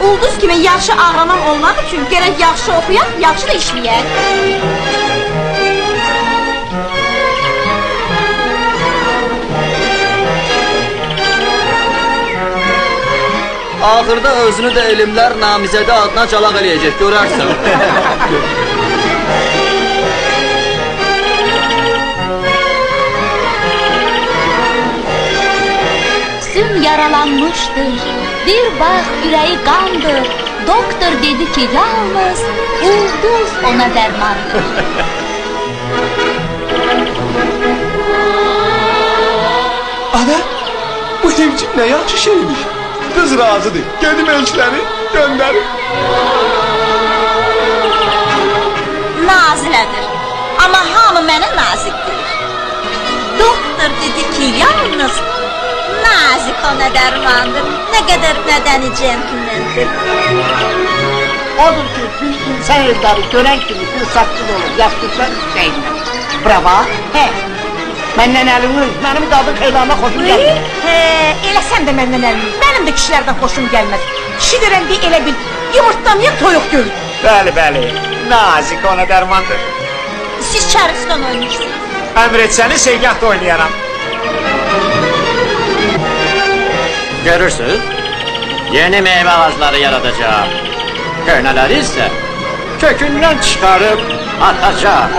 ulduz kimi yaxşı ağlanan olmaq üçün gərək yaxşı oxuyaq, yaxşı da işləyək. Axırda özünü də elmlər namizədə adına calaq eləyəcək, görərsən. Süm yaralanmışdır, bir bax ürəyi qandır. Doktor dedi ki, yalnız ulduz ona dərmandır. Ana, bu evcik ne yaxşı şeymiş. Kız razıdır. Gedim elçileri gönderin. Nazilədir, amma hamı mənə nazik deyir. Doktor dedi ki, yalnız nazik ona dərmandır. Nə qədər mədəni centilmendir. Odur ki, bir insan evləri görən kimi bir saçsız olur, yaptıklar üstəyinlə. Bravo, he. Məndən əliniz, mənim qadın xeylana xoşum gəlmir. Elə sən də məndən əlini, mənim də kişilərdən xoşum gəlməz. Kişi görən deyə elə bil, yumurtlamayan toyuq görür. Bəli, bəli, nazik ona dərmandır. Siz Charleston oynayırsınız. Əmr etsəniz, segahda oynayaram. Görürsünüz, yeni meyve ağacları yaradacağım. Köhnələri isə kökündən çıxarıb atacağım.